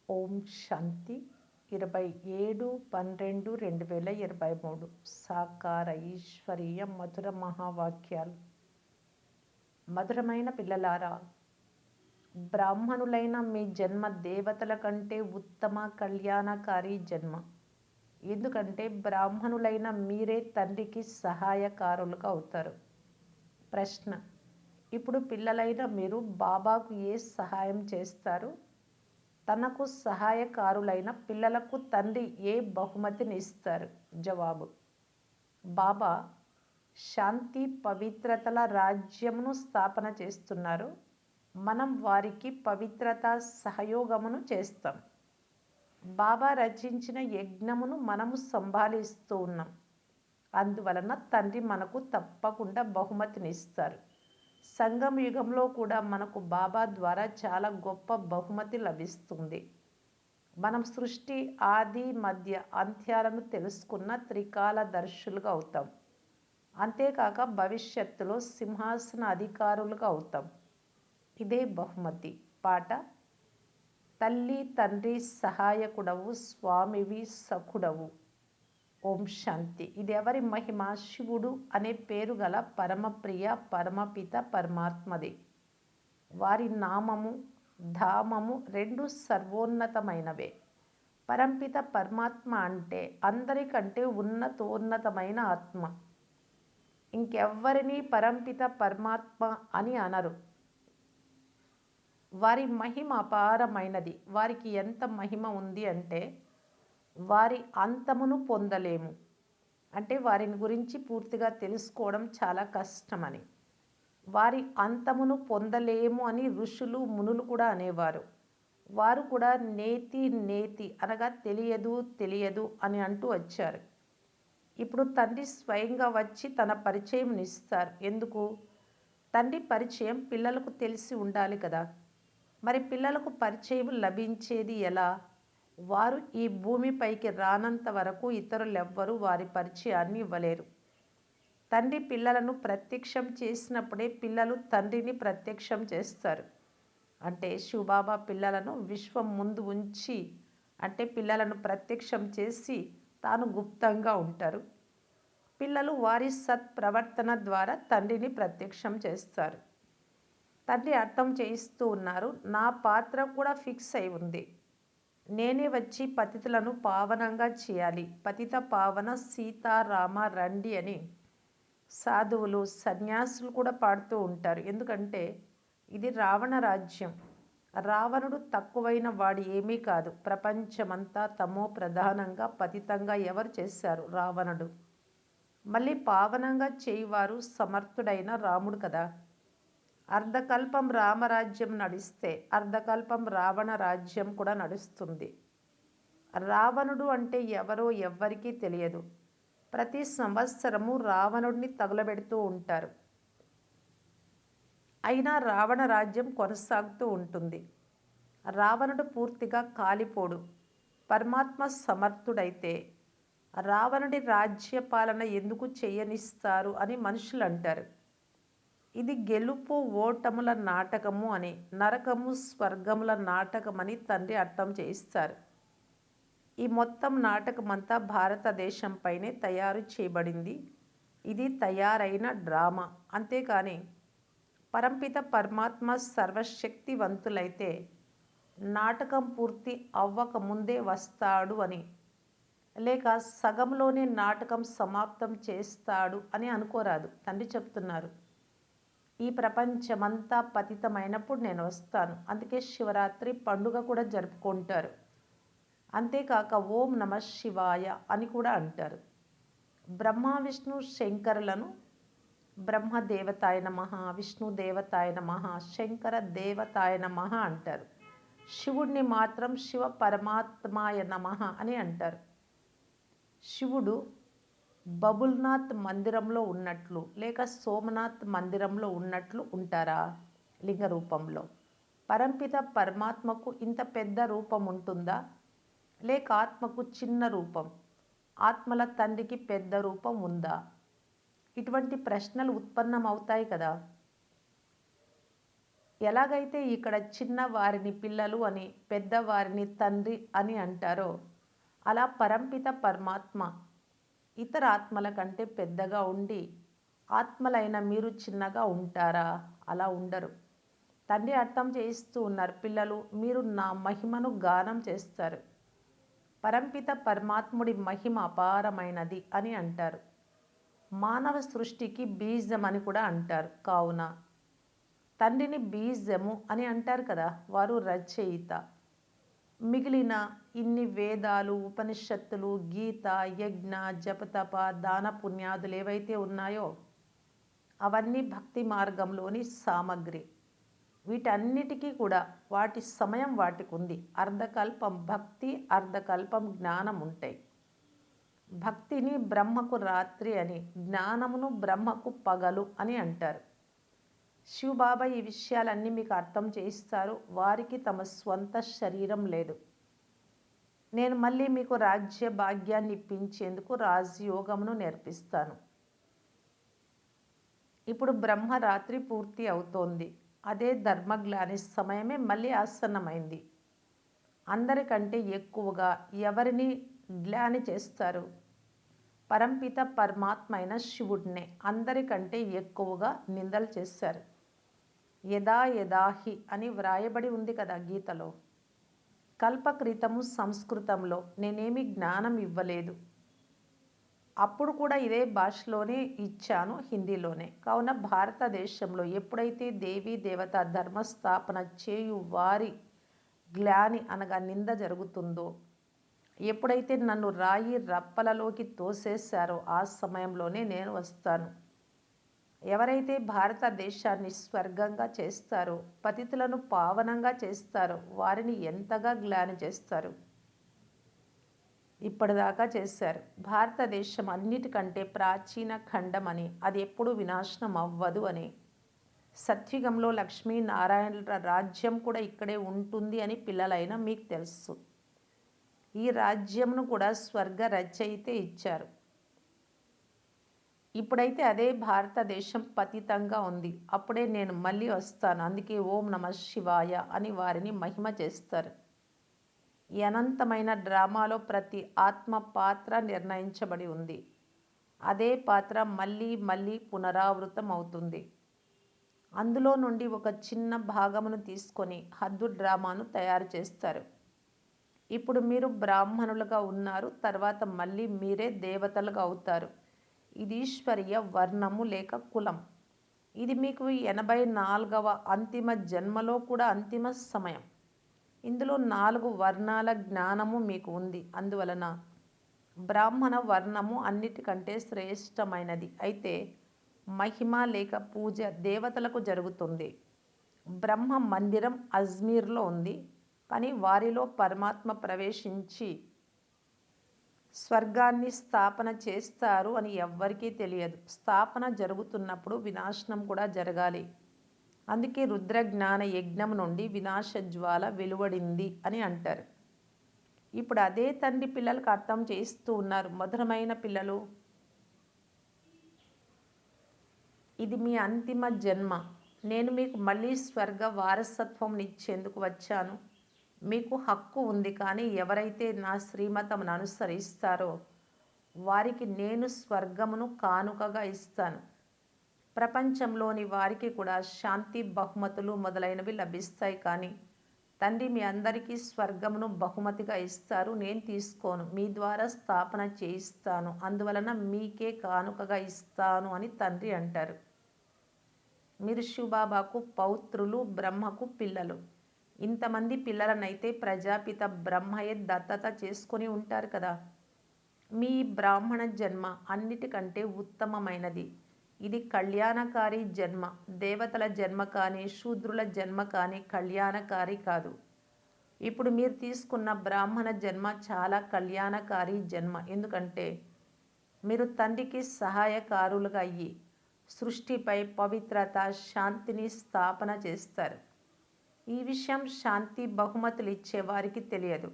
ఓం శాంతి 27/12/2023 సాకార ఈశ్వరీయ మధుర మహావాక్యాలు. మధురమైన పిల్లలారా, బ్రాహ్మణులైన మీ జన్మ దేవతల కంటే ఉత్తమ కళ్యాణకారి జన్మ. ఎందుకంటే బ్రాహ్మణులైన మీరే తండ్రికి సహాయకారులుగా అవుతారు. ప్రశ్న: ఇప్పుడు పిల్లలైన మీరు బాబాకు ఏ సహాయం చేస్తారు? తనకు సహాయకారులైన పిల్లలకు తండ్రి ఏ బహుమతిని ఇస్తారు? జవాబు: బాబా శాంతి పవిత్రతల రాజ్యమును స్థాపన చేస్తున్నారు. మనం వారికి పవిత్రత సహయోగమును చేస్తాం. బాబా రచించిన యజ్ఞమును మనము సంభాళిస్తూ ఉన్నాం. అందువలన తండ్రి మనకు తప్పకుండా బహుమతిని ఇస్తారు. సంగమ యుగంలో కూడా మనకు బాబా ద్వారా చాలా గొప్ప బహుమతి లభిస్తుంది. మనం సృష్టి ఆది మధ్య అంత్యాలను తెలుసుకున్న త్రికాలదర్శులుగా అవుతాం. అంతేకాక భవిష్యత్తులో సింహాసన అధికారులుగా అవుతాం. ఇదే బహుమతి. పాట: తల్లి తండ్రి సహాయకుడవు, స్వామివి సఖుడవు. ఓం శాంతి. ఇది ఎవరి మహిమ? శివుడు అనే పేరు గల పరమప్రియ పరమపిత పరమాత్మది. వారి నామము ధామము రెండు సర్వోన్నతమైనవే. పరంపిత పరమాత్మ అంటే అందరికంటే ఉన్నతోన్నతమైన ఆత్మ. ఇంకెవ్వరినీ పరంపిత పరమాత్మ అని అనరు. వారి మహిమ అపారమైనది. వారికి ఎంత మహిమ ఉంది అంటే వారి అంతమును పొందలేము. అంటే వారిని గురించి పూర్తిగా తెలుసుకోవడం చాలా కష్టమని. వారి అంతమును పొందలేము అని ఋషులు మునులు కూడా అనేవారు. వారు కూడా నేతి నేతి అనగా తెలియదు తెలియదు అని అంటూ వచ్చారు. ఇప్పుడు తండ్రి స్వయంగా వచ్చి తన పరిచయం ఇస్తారు. ఎందుకు? తండ్రి పరిచయం పిల్లలకు తెలిసి ఉండాలి కదా. మరి పిల్లలకు పరిచయం లభించేది ఎలా? వారు ఈ భూమిపైకి రానంత వరకు ఇతరులెవ్వరూ వారి పరిచయాన్ని ఇవ్వలేరు. తండ్రి పిల్లలను ప్రత్యక్షం చేసినప్పుడే పిల్లలు తండ్రిని ప్రత్యక్షం చేస్తారు. అంటే శివబాబా పిల్లలను విశ్వం ముందు ఉంచి, అంటే పిల్లలను ప్రత్యక్షం చేసి తాను గుప్తంగా ఉంటారు. పిల్లలు వారి సత్ప్రవర్తన ద్వారా తండ్రిని ప్రత్యక్షం చేస్తారు. తండ్రి అర్థం చేయిస్తూ ఉన్నారు, నా పాత్ర కూడా ఫిక్స్ అయి ఉంది. నేనే వచ్చి పతితులను పావనంగా చేయాలి. పతిత పావన సీతారామ రండి అని సాధువులు సన్యాసులు కూడా పాడుతూ ఉంటారు. ఎందుకంటే ఇది రావణ రాజ్యం. రావణుడు తక్కువైన వాడు ఏమీ కాదు. ప్రపంచమంతా తమో ప్రధానంగా పతితంగా ఎవరు చేశారు? రావణుడు. మళ్ళీ పావనంగా చేయువారు సమర్థుడైన రాముడు కదా. అర్ధకల్పం రామరాజ్యం నడిస్తే అర్ధకల్పం రావణ రాజ్యం కూడా నడుస్తుంది. రావణుడు అంటే ఎవరో ఎవ్వరికీ తెలియదు. ప్రతి సంవత్సరము రావణుడిని తగులబెడుతూ ఉంటారు. అయినా రావణ రాజ్యం కొనసాగుతూ ఉంటుంది. రావణుడు పూర్తిగా కాలిపోడు. పరమాత్మ సమర్థుడైతే రావణుడి రాజ్యపాలన ఎందుకు చేయనిస్తారు అని మనుషులు అంటారు. ఇది గెలుపు ఓటముల నాటకము అని, నరకము స్వర్గముల నాటకమని తండ్రి అర్థం చేయిస్తారు. ఈ మొత్తం నాటకమంతా భారతదేశంపైనే తయారు చేయబడింది. ఇది తయారైన డ్రామా. అంతేకాని పరంపిత పరమాత్మ సర్వశక్తివంతులైతే నాటకం పూర్తి అవ్వకముందే వస్తాడు అని, లేక సగంలోనే నాటకం సమాప్తం చేస్తాడు అని అనుకోరాదు. తండ్రి చెప్తున్నారు, ఈ ప్రపంచమంతా పతితమైనప్పుడు నేను వస్తాను. అందుకే శివరాత్రి పండుగ కూడా జరుపుకుంటారు. అంతేకాక ఓం నమ శివాయ అని కూడా అంటారు. బ్రహ్మ విష్ణు శంకరులను బ్రహ్మదేవతాయ నమః, విష్ణుదేవతాయ నమః, శంకర దేవతాయ నమః అంటారు. శివుడిని మాత్రం శివ పరమాత్మాయ నమః అని అంటారు. శివుడు బబుల్నాథ్ మందిరంలో ఉన్నట్లు, లేక సోమనాథ్ మందిరంలో ఉన్నట్లు ఉంటారా? లింగ రూపంలో. పరంపిత పరమాత్మకు ఇంత పెద్ద రూపం ఉంటుందా? లేక ఆత్మకు చిన్న రూపం, ఆత్మల తండ్రికి పెద్ద రూపం ఉందా? ఇటువంటి ప్రశ్నలు ఉత్పన్నమవుతాయి కదా. ఎలాగైతే ఇక్కడ చిన్న వారిని పిల్లలు అని, పెద్దవారిని తండ్రి అని అంటారో, అలా పరంపిత పరమాత్మ ఇతర ఆత్మల కంటే పెద్దగా ఉండి, ఆత్మలైన మీరు చిన్నగా ఉంటారా? అలా ఉండరు. తండ్రి అర్థం చేయిస్తూ ఉన్నారు, పిల్లలు మీరు నా మహిమను గానం చేస్తారు. పరంపిత పరమాత్ముడి మహిమ అపారమైనది అని అంటారు. మానవ సృష్టికి బీజం అని కూడా అంటారు. కావున తండ్రిని బీజము అని అంటారు కదా, వారు రచయిత. మిగిలిన ఇన్ని వేదాలు, ఉపనిషత్తులు, గీత, యజ్ఞ, జపతప, దాన పుణ్యాదులు ఏవైతే ఉన్నాయో అవన్నీ భక్తి మార్గంలోని సామగ్రి. వీటన్నిటికీ కూడా వాటి సమయం వాటికి ఉంది. అర్ధకల్పం భక్తి, అర్ధకల్పం జ్ఞానం ఉంటాయి. భక్తిని బ్రహ్మకు రాత్రి అని, జ్ఞానమును బ్రహ్మకు పగలు అని అంటారు. శివబాబా ఈ విషయాలన్నీ మీకు అర్థం చేయిస్తారు. వారికి తమ స్వంత శరీరం లేదు. నేను మళ్ళీ మీకు రాజ్య భాగ్యాన్ని ఇప్పించేందుకు రాజయోగమును నేర్పిస్తాను. ఇప్పుడు బ్రహ్మరాత్రి పూర్తి అవుతోంది. అదే ధర్మగ్లాని సమయమే మళ్ళీ ఆసన్నమైంది. అందరికంటే ఎక్కువగా ఎవరిని గ్లాని చేస్తారు? పరంపిత పరమాత్మ అయిన శివుడినే అందరికంటే ఎక్కువగా నిందలు చేశారు. యదా యదాహి అని వ్రాయబడి ఉంది కదా గీతలో. కల్పక్రితము సంస్కృతంలో నేనేమి జ్ఞానం ఇవ్వలేదు. అప్పుడు కూడా ఇదే భాషలోనే ఇచ్చాను, హిందీలోనే. కావున భారతదేశంలో ఎప్పుడైతే దేవీ దేవత ధర్మస్థాపన చేయు వారి గ్లాని అనగా నింద జరుగుతుందో, ఎప్పుడైతే నన్ను రాయి రప్పలలోకి తోసేశారో ఆ సమయంలోనే నేను వస్తాను. ఎవరైతే భారతదేశాన్ని స్వర్గంగా చేస్తారో, పతితులను పావనంగా చేస్తారో వారిని ఎంతగా గ్లాని చేస్తారు? ఇప్పటిదాకా చేశారు. భారతదేశం అన్నిటికంటే ప్రాచీన ఖండమని, అది ఎప్పుడు వినాశనం అవ్వదు అని, సత్యుగంలో లక్ష్మీనారాయణుల రాజ్యం కూడా ఇక్కడే ఉంటుంది అని పిల్లలైనా మీకు తెలుసు. ఈ రాజ్యంను కూడా స్వర్గ రచయితే ఇచ్చారు. ఇప్పుడైతే అదే భారతదేశం పతితంగా ఉంది. అప్పుడే నేను మళ్ళీ వస్తాను. అందుకే ఓం నమ శివాయ అని వారిని మహిమ చేస్తారు. ఈ అనంతమైన డ్రామాలో ప్రతి ఆత్మ పాత్ర నిర్ణయించబడి ఉంది. అదే పాత్ర మళ్ళీ మళ్ళీ పునరావృతం అవుతుంది. అందులో నుండి ఒక చిన్న భాగమును తీసుకొని హద్దు డ్రామాను తయారు చేస్తారు. ఇప్పుడు మీరు బ్రాహ్మణులుగా ఉన్నారు, తర్వాత మళ్ళీ మీరే దేవతలుగా అవుతారు. ఇది ఈశ్వరీయ వర్ణము లేక కులం. ఇది మీకు 84వ అంతిమ జన్మలో కూడా అంతిమ సమయం. ఇందులో 4 వర్ణాల జ్ఞానము మీకు ఉంది. అందువలన బ్రాహ్మణ వర్ణము అన్నిటికంటే శ్రేష్టమైనది. అయితే మహిమ లేక పూజ దేవతలకు జరుగుతుంది. బ్రహ్మ మందిరం అజ్మీర్లో ఉంది. కానీ వారిలో పరమాత్మ ప్రవేశించి స్వర్గాన్ని స్థాపన చేస్తారు అని ఎవ్వరికీ తెలియదు. స్థాపన జరుగుతున్నప్పుడు వినాశనం కూడా జరగాలి. అందుకే రుద్రజ్ఞాన యజ్ఞం నుండి వినాశ జ్వాల వెలువడింది అని అంటారు. ఇప్పుడు అదే తండ్రి పిల్లలకు అర్థం చేస్తూ ఉన్నారు. మధురమైన పిల్లలు, ఇది మీ అంతిమ జన్మ. నేను మీకు మళ్ళీ స్వర్గ వారసత్వం ఇచ్చేందుకు వచ్చాను. మీకు హక్కు ఉంది. కానీ ఎవరైతే నా శ్రీమతమును అనుసరిస్తారో వారికి నేను స్వర్గమును కానుకగా ఇస్తాను. ప్రపంచంలోని వారికి కూడా శాంతి బహుమతులు మొదలైనవి లభిస్తాయి. కానీ తండ్రి మీ అందరికీ స్వర్గమును బహుమతిగా ఇస్తారు. నేను తీసుకోను, మీ ద్వారా స్థాపన చేయిస్తాను. అందువలన మీకే కానుకగా ఇస్తాను అని తండ్రి అంటారు. మీరు శివబాబాకు పౌత్రులు, బ్రహ్మకు పిల్లలు. ఇంతమంది పిల్లలనైతే ప్రజాపిత బ్రహ్మయే దత్తత చేసుకొని ఉంటారు కదా. మీ బ్రాహ్మణ జన్మ అన్నిటికంటే ఉత్తమమైనది. ఇది కళ్యాణకారి జన్మ. దేవతల జన్మ కానీ, శూద్రుల జన్మ కానీ కళ్యాణకారి కాదు. ఇప్పుడు మీరు తీసుకున్న బ్రాహ్మణ జన్మ చాలా కళ్యాణకారి జన్మ. ఎందుకంటే మీరు తండ్రికి సహాయకారులుగా అయ్యి సృష్టిపై పవిత్రత, శాంతిని స్థాపన చేస్తారు. ఈ విషయం శాంతి బహుమతులు ఇచ్చే వారికి తెలియదు.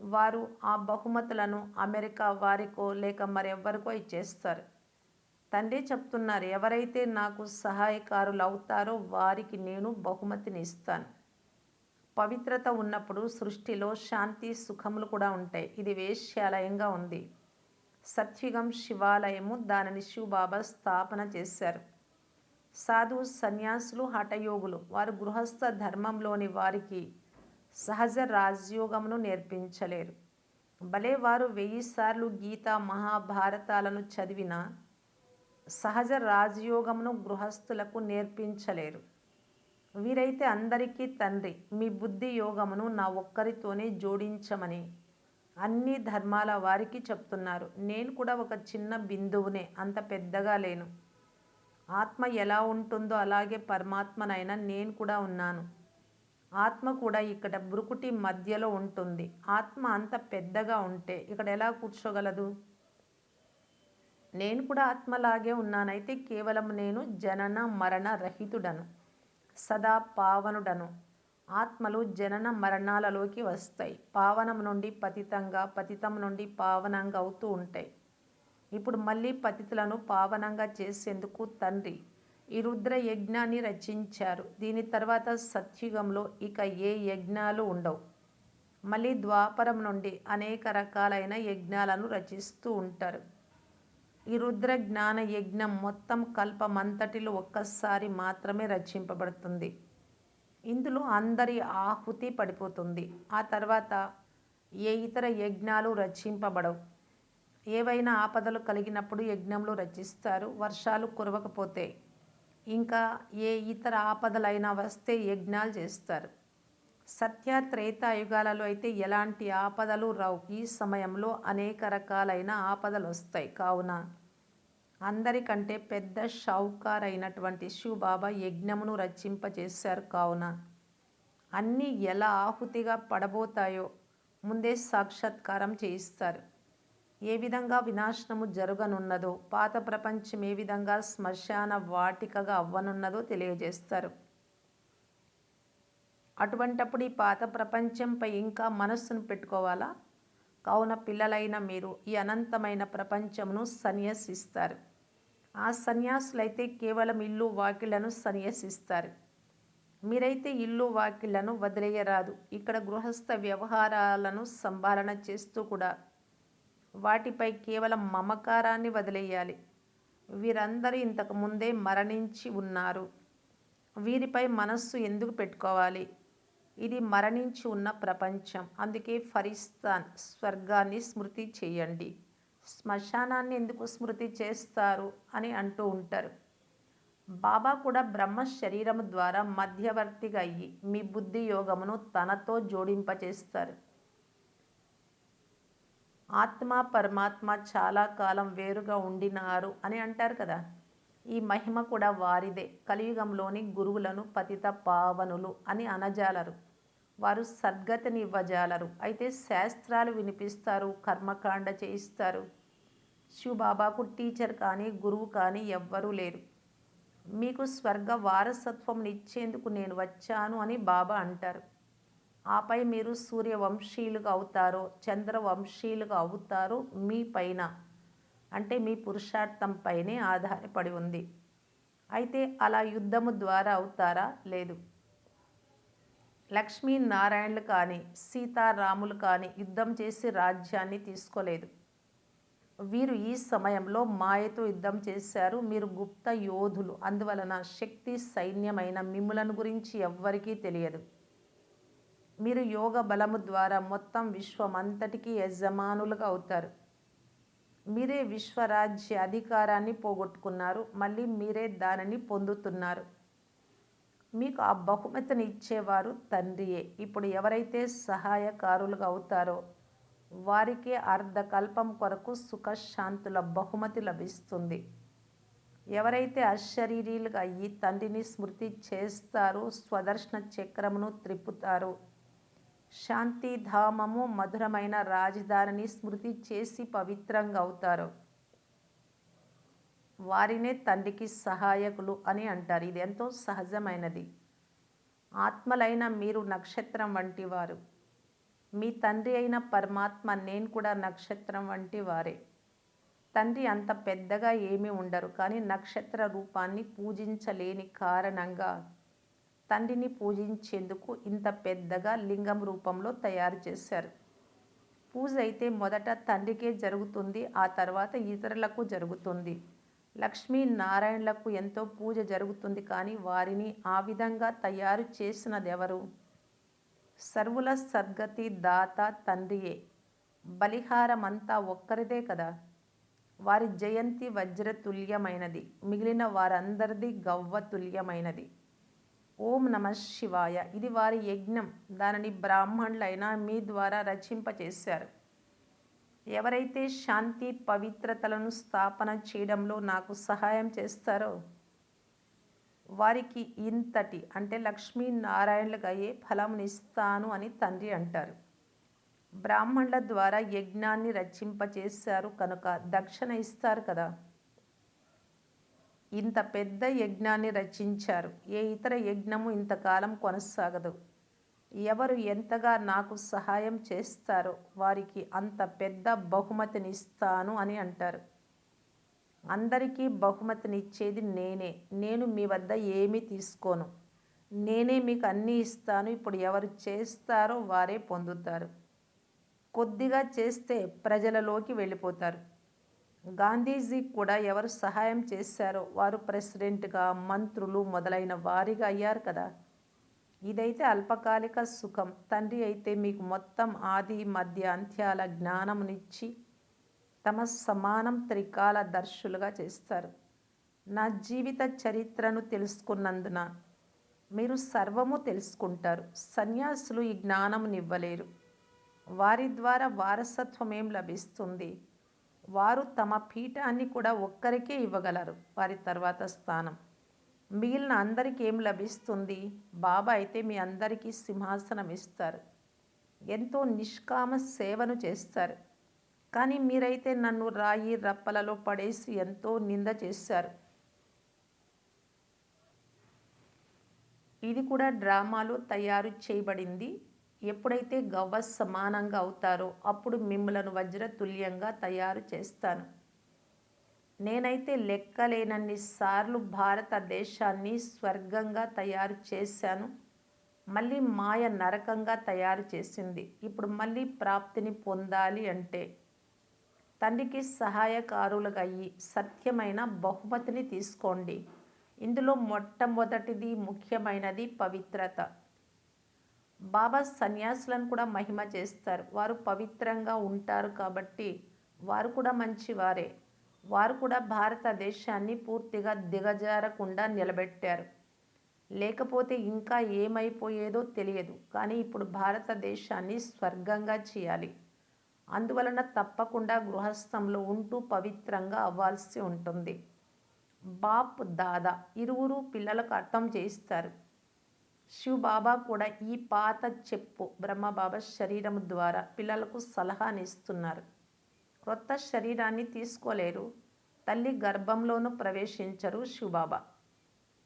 వారు ఆ బహుమతులను అమెరికా వారికో లేక మరెవ్వరికో ఇచ్చేస్తారు. తండ్రి చెప్తున్నారు, ఎవరైతే నాకు సహాయకారులు అవుతారో వారికి నేను బహుమతిని ఇస్తాను. పవిత్రత ఉన్నప్పుడు సృష్టిలో శాంతి సుఖములు కూడా ఉంటాయి. ఇది వేశ్యాలయంగా ఉంది. సత్యుగం శివాలయము, దానిని శివబాబా స్థాపన చేశారు. సాధు సన్యాసులు హఠయోగులు వారు గృహస్థ ధర్మంలోని వారికి సహజ రాజయోగమును నేర్పించలేరు. భలే వారు 1000 సార్లు గీత మహాభారతాలను చదివిన సహజ రాజయోగమును గృహస్థులకు నేర్పించలేరు. వీరైతే అందరికీ తండ్రి. మీ బుద్ధి యోగమును నా ఒక్కరితోనే జోడించమని అన్ని ధర్మాల వారికి చెప్తున్నారు. నేను కూడా ఒక చిన్న బిందువునే, అంత పెద్దగా లేను. ఆత్మ ఎలా ఉంటుందో అలాగే పరమాత్మనైనా నేను కూడా ఉన్నాను. ఆత్మ కూడా ఇక్కడ బ్రుకుటి మధ్యలో ఉంటుంది. ఆత్మ అంత పెద్దగా ఉంటే ఇక్కడ ఎలా కూర్చోగలదు? నేను కూడా ఆత్మలాగే ఉన్నాను. అయితే కేవలం నేను జనన మరణ రహితుడను, సదా పావనుడను. ఆత్మలు జనన మరణాలలోకి వస్తాయి. పావనం నుండి పతితంగా, పతితం నుండి పావనంగా అవుతూ ఉంటాయి. ఇప్పుడు మళ్ళీ పతితులను పావనంగా చేసేందుకు తండ్రి ఈ రుద్ర యజ్ఞాన్ని రచించారు. దీని తర్వాత సత్యుగంలో ఇక ఏ యజ్ఞాలు ఉండవు. మళ్ళీ ద్వాపరం నుండి అనేక రకాలైన యజ్ఞాలను రచిస్తూ ఉంటారు. ఈ రుద్ర జ్ఞాన యజ్ఞం మొత్తం కల్పమంతటిలో ఒక్కసారి మాత్రమే రచింపబడుతుంది. ఇందులో అందరి ఆహుతి పడిపోతుంది. ఆ తర్వాత ఏ ఇతర యజ్ఞాలు రచింపబడవు. ఏవైనా ఆపదలు కలిగినప్పుడు యజ్ఞంలో రచిస్తారు. వర్షాలు కురవకపోతే, ఇంకా ఏ ఇతర ఆపదలైనా వస్తే యజ్ఞాలు చేస్తారు. సత్య త్రేతాయుగాలలో అయితే ఎలాంటి ఆపదలు రావు. ఈ సమయంలో అనేక రకాలైన ఆపదలు వస్తాయి. కావున అందరికంటే పెద్ద షావుకార్ అయినటువంటి శివబాబా యజ్ఞమును రచింపచేశారు. కావున అన్నీ ఎలా ఆహుతిగా పడబోతాయో ముందే సాక్షాత్కారం చేయిస్తారు. ఏ విధంగా వినాశనము జరగనున్నదో, పాత ప్రపంచం ఏ విధంగా శ్మశాన వాటికగా అవ్వనున్నదో తెలియజేస్తారు. అటువంటప్పుడు ఈ పాత ప్రపంచంపై ఇంకా మనస్సును పెట్టుకోవాలా? కావున పిల్లలైన మీరు ఈ అనంతమైన ప్రపంచమును సన్యసిస్తారు. ఆ సన్యాసులైతే కేవలం ఇల్లు వాకిళ్లను సన్యసిస్తారు. మీరైతే ఇల్లు వాకిళ్లను వదిలేయరాదు. ఇక్కడ గృహస్థ వ్యవహారాలను సంభాలన చేస్తూ కూడా వాటిపై కేవలం మమకారాన్ని వదిలేయాలి. వీరందరూ ఇంతకు ముందే మరణించి ఉన్నారు. వీరిపై మనస్సు ఎందుకు పెట్టుకోవాలి? ఇది మరణించి ఉన్న ప్రపంచం. అందుకే ఫరిస్తాన్ స్వర్గాన్ని స్మృతి చేయండి, శ్మశానాన్ని ఎందుకు స్మృతి చేస్తారు అని అంటూ ఉంటారు. బాబా కూడా బ్రహ్మ శరీరము ద్వారా మధ్యవర్తిగా అయ్యి మీ బుద్ధి యోగమును తనతో జోడింపచేస్తారు. ఆత్మ పరమాత్మ చాలా కాలం వేరుగా ఉండినారు అని అంటారు కదా. ఈ మహిమ కూడా వారిదే. కలియుగంలోని గురువులను పతిత పావనులు అని అనజాలరు. వారు సద్గతిని ఇవ్వజాలరు. అయితే శాస్త్రాలు వినిపిస్తారు, కర్మకాండ చేయిస్తారు. శివబాబాకు టీచర్ కానీ గురువు కానీ ఎవ్వరూ లేరు. మీకు స్వర్గ వారసత్వం ఇచ్చేందుకు నేను వచ్చాను అని బాబా అంటారు. ఆపై మీరు సూర్యవంశీయులుగా అవుతారో చంద్రవంశీయులుగా అవుతారో మీ పైన, అంటే మీ పురుషార్థం పైనే ఆధారపడి ఉంది. అయితే అలా యుద్ధము ద్వారా అవుతారా? లేదు. లక్ష్మీనారాయణులు కానీ సీతారాములు కానీ యుద్ధం చేసి రాజ్యాన్ని తీసుకోలేదు. వీరు ఈ సమయంలో మాయతో యుద్ధం చేశారు. మీరు గుప్త యోధులు. అందువలన శక్తి సైన్యమైన మిమ్ములను గురించి ఎవ్వరికీ తెలియదు. మీరు యోగ బలము ద్వారా మొత్తం విశ్వమంతటికి యజమానులుగా అవుతారు. మీరే విశ్వరాజ్య అధికారాన్ని పోగొట్టుకున్నారు. మళ్ళీ మీరే దానిని పొందుతున్నారు. మీకు ఆ బహుమతిని ఇచ్చేవారు తండ్రియే. ఇప్పుడు ఎవరైతే సహాయకారులుగా అవుతారో వారికి అర్ధకల్పం కొరకు సుఖశాంతుల బహుమతి లభిస్తుంది. ఎవరైతే అశరీరీలుగా అయ్యి తండ్రిని స్మృతి చేస్తారో, స్వదర్శన చక్రమును త్రిప్పుతారో, శాంతిధామము మధురమైన రాజధానిని స్మృతి చేసి పవిత్రంగా అవుతారో వారినే తండ్రికి సహాయకులు అని అంటారు. ఇది ఎంతో సహజమైనది. ఆత్మలైన మీరు నక్షత్రం వంటి వారు. మీ తండ్రి అయిన పరమాత్మ నేను కూడా నక్షత్రం వంటి వారే. తండ్రి అంత పెద్దగా ఏమీ ఉండరు, కానీ నక్షత్ర రూపాన్ని పూజించలేని కారణంగా తండ్రిని పూజించేందుకు ఇంత పెద్దగా లింగం రూపంలో తయారు చేశారు. పూజ అయితే మొదట తండ్రికే జరుగుతుంది, ఆ తర్వాత ఇతరులకు జరుగుతుంది. లక్ష్మీ నారాయణులకు ఎంతో పూజ జరుగుతుంది, కానీ వారిని ఆ విధంగా తయారు చేసినదెవరు? సర్వుల సద్గతి దాత తండ్రియే. బలిహారమంతా ఒక్కరిదే కదా. వారి జయంతి వజ్రతుల్యమైనది, మిగిలిన వారందరిది గవ్వతుల్యమైనది. ఓం నమ శివాయ. ఇది వారి యజ్ఞం. దానిని బ్రాహ్మణులైన మీ ద్వారా రచింపచేశారు. ఎవరైతే శాంతి పవిత్రతలను స్థాపన చేయడంలో నాకు సహాయం చేస్తారో వారికి ఇంతటి అంటే లక్ష్మీనారాయణులుగా అయ్యే ఫలంనిస్తాను అని తండ్రి అంటారు. బ్రాహ్మణుల ద్వారా యజ్ఞాన్ని రచింపచేశారు కనుక దక్షిణ ఇస్తారు కదా. ఇంత పెద్ద యజ్ఞాన్ని రచించారు. ఏ ఇతర యజ్ఞము ఇంతకాలం కొనసాగదు. ఎవరు ఎంతగా నాకు సహాయం చేస్తారో వారికి అంత పెద్ద బహుమతినిస్తాను అని అంటారు. అందరికీ బహుమతినిచ్చేది నేనే. నేను మీ వద్ద ఏమీ తీసుకోను. నేనే మీకు అన్నీ ఇస్తాను. ఇప్పుడు ఎవరు చేస్తారో వారే పొందుతారు. కొద్దిగా చేస్తే ప్రజలలోకి వెళ్ళిపోతారు. గాంధీజీ కూడా ఎవరు సహాయం చేశారో వారు ప్రెసిడెంట్గా, మంత్రులు మొదలైన వారిగా అయ్యారు కదా. ఇదైతే అల్పకాలిక సుఖం. తండ్రి అయితే మీకు మొత్తం ఆది మధ్య అంత్యాల జ్ఞానమునిచ్చి తమ సమానం త్రికాల దర్శులుగా చేస్తారు. నా జీవిత చరిత్రను తెలుసుకున్నందున మీరు సర్వము తెలుసుకుంటారు. సన్యాసులు ఈ జ్ఞానమునివ్వలేరు. వారి ద్వారా వారసత్వం ఏం లభిస్తుంది? వారు తమ పీఠాన్ని కూడా ఒక్కరికే ఇవ్వగలరు. వారి తర్వాత స్థానం మిగిలిన అందరికీ ఏం లభిస్తుంది? బాబా అయితే మీ అందరికీ సింహాసనం ఇస్తారు. ఎంతో నిష్కామ సేవను చేస్తారు. కానీ మీరైతే నన్ను రాయి రప్పలలో పడేసి ఎంతో నింద చేశారు. ఇది కూడా డ్రామాలో తయారు చేయబడింది. ఎప్పుడైతే గవ్వ సమానంగా అవుతారో అప్పుడు మిమ్మలను వజ్రతుల్యంగా తయారు చేస్తాను. నేనైతే లెక్కలేనన్ని సార్లు భారతదేశాన్ని స్వర్గంగా తయారు చేశాను. మళ్ళీ మాయ నరకంగా తయారు చేసింది. ఇప్పుడు మళ్ళీ ప్రాప్తిని పొందాలి అంటే తండ్రికి సహాయకారులుగా అయ్యి సత్యమైన బహుమతిని తీసుకోండి. ఇందులో మొట్టమొదటిది ముఖ్యమైనది పవిత్రత. బాబా సన్యాసులను కూడా మహిమ చేస్తారు. వారు పవిత్రంగా ఉంటారు కాబట్టి వారు కూడా మంచివారే. వారు కూడా భారతదేశాన్ని పూర్తిగా దిగజారకుండా నిలబెట్టారు. లేకపోతే ఇంకా ఏమైపోయేదో తెలియదు. కానీ ఇప్పుడు భారతదేశాన్ని స్వర్గంగా చేయాలి. అందువలన తప్పకుండా గృహస్థంలో ఉంటూ పవిత్రంగా అవ్వాల్సి ఉంటుంది. బాప్ దాదా ఇరువురు పిల్లలకు అర్థం చేయిస్తారు. శివ్ బాబా కూడా ఈ పాత చెప్పు బ్రహ్మబాబా శరీరం ద్వారా పిల్లలకు సలహానిస్తున్నారు. క్రొత్త శరీరాన్ని తీసుకోలేరు. తల్లి గర్భంలోనూ ప్రవేశించరు శివబాబా.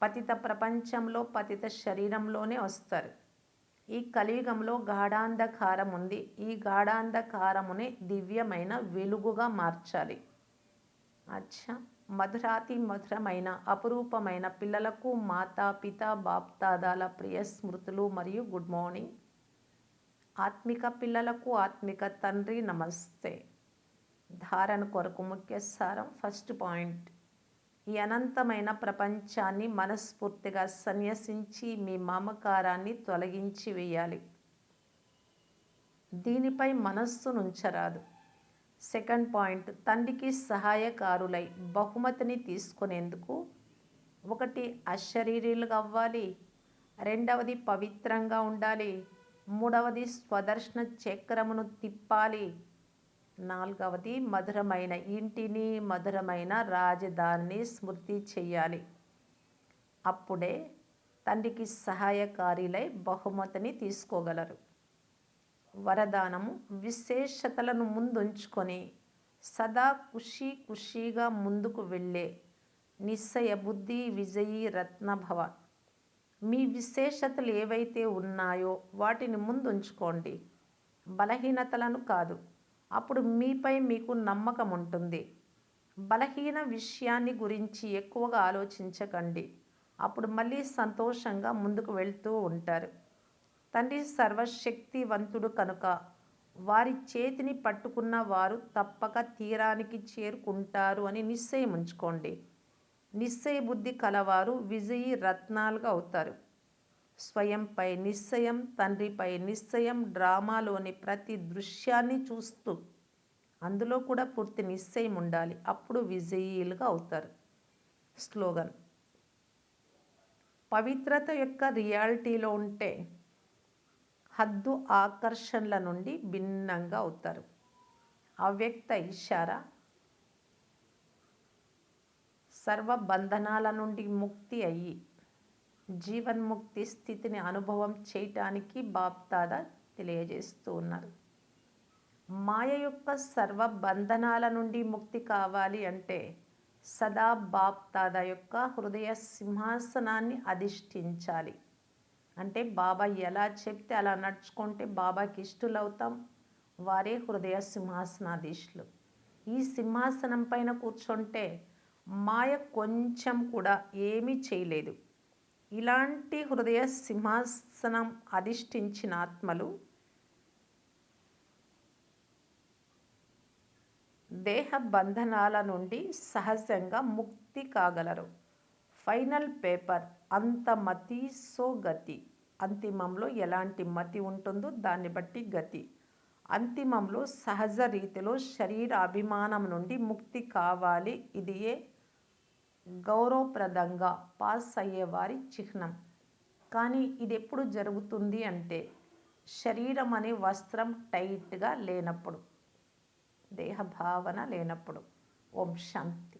పతిత ప్రపంచంలో పతిత శరీరంలోనే వస్తారు. ఈ కలియుగంలో గాఢాంధకారం ఉంది. ఈ గాఢాంధకారమునే దివ్యమైన వెలుగుగా మార్చాలి. అచ్చా, మధురాతి మధురమైన అపురూపమైన పిల్లలకు మాతాపిత బాప్దాదాల ప్రియ స్మృతులు మరియు గుడ్ మార్నింగ్. ఆత్మిక పిల్లలకు ఆత్మిక తండ్రి నమస్తే. ధారణ కొరకు ముఖ్య సారం. ఫస్ట్ పాయింట్, ఈ అనంతమైన ప్రపంచాన్ని మనస్ఫూర్తిగా సన్యసించి మీ మమకారాన్ని తొలగించి వేయాలి. దీనిపై మనస్సునుంచరాదు. సెకండ్ పాయింట్, తండ్రికి సహాయకారులై బహుమతిని తీసుకునేందుకు ఒకటి అశరీరీలుగా అవ్వాలి, రెండవది పవిత్రంగా ఉండాలి, మూడవది స్వదర్శన చక్రమును తిప్పాలి, నాలుగవది మధురమైన ఇంటిని మధురమైన రాజధానిని స్మృతి చెయ్యాలి. అప్పుడే తండ్రికి సహాయకారిలై బహుమతిని తీసుకోగలరు. వరదానము, విశేషతలను ముందుంచుకొని సదా ఖుషీగా ముందుకు వెళ్ళే నిశ్చయ బుద్ధి విజయీ రత్నభవ. మీ విశేషతలు ఏవైతే ఉన్నాయో వాటిని ముందుంచుకోండి, బలహీనతలను కాదు. అప్పుడు మీపై మీకు నమ్మకం ఉంటుంది. బలహీన విషయాన్ని గురించి ఎక్కువగా ఆలోచించకండి. అప్పుడు మళ్ళీ సంతోషంగా ముందుకు వెళ్తూ ఉంటారు. తండ్రి సర్వశక్తివంతుడు కనుక వారి చేతిని పట్టుకున్న వారు తప్పక తీరానికి చేరుకుంటారు అని నిశ్చయం ఉంచుకోండి. నిశ్చయ బుద్ధి కలవారు విజయీ రత్నాలుగా అవుతారు. స్వయంపై నిశ్చయం, తండ్రిపై నిశ్చయం, డ్రామాలోని ప్రతి దృశ్యాన్ని చూస్తూ అందులో కూడా పూర్తి నిశ్చయం ఉండాలి. అప్పుడు విజయీలుగా అవుతారు. స్లోగన్: పవిత్రత యొక్క రియాలిటీలో ఉంటే హద్దు ఆకర్షణల నుండి భిన్నంగా అవుతారు. అవ్యక్త ఇషారా: సర్వ బంధనాల నుండి ముక్తి అయ్యి జీవన్ముక్తి స్థితిని అనుభవం చేయటానికి బాప్దాదా తెలియజేస్తూ ఉన్నారు. మాయ యొక్క సర్వ బంధనాల నుండి ముక్తి కావాలి అంటే సదా బాప్దాదా యొక్క హృదయ సింహాసనాన్ని అధిష్ఠించాలి. అంటే బాబా ఎలా చెప్తే అలా నడుచుకుంటే బాబాకి ఇష్టలవుతాం. వారే హృదయ సింహాసనాధీశులు. ఈ సింహాసనం పైన కూర్చుంటే మాయ కొంచెం కూడా ఏమీ చేయలేదు. ఇలాంటి హృదయ సింహాసనం అధిష్ఠించిన ఆత్మలు దేహ బంధనాల నుండి సహజంగా ముక్తి కాగలరు. ఫైనల్ పేపర్: అంత మతి సో గతి. అంతిమంలో ఎలాంటి మతి ఉంటుందో దాన్ని బట్టి గతి. అంతిమంలో సహజ రీతిలో శరీర అభిమానం నుండి ముక్తి కావాలి. ఇదియే గౌరవప్రదంగా పాస్ అయ్యేవారి చిహ్నం. కానీ ఇది ఎప్పుడు జరుగుతుంది అంటే శరీరం అనే వస్త్రం టైట్గా లేనప్పుడు, దేహ భావన లేనప్పుడు. ఓం శాంతి.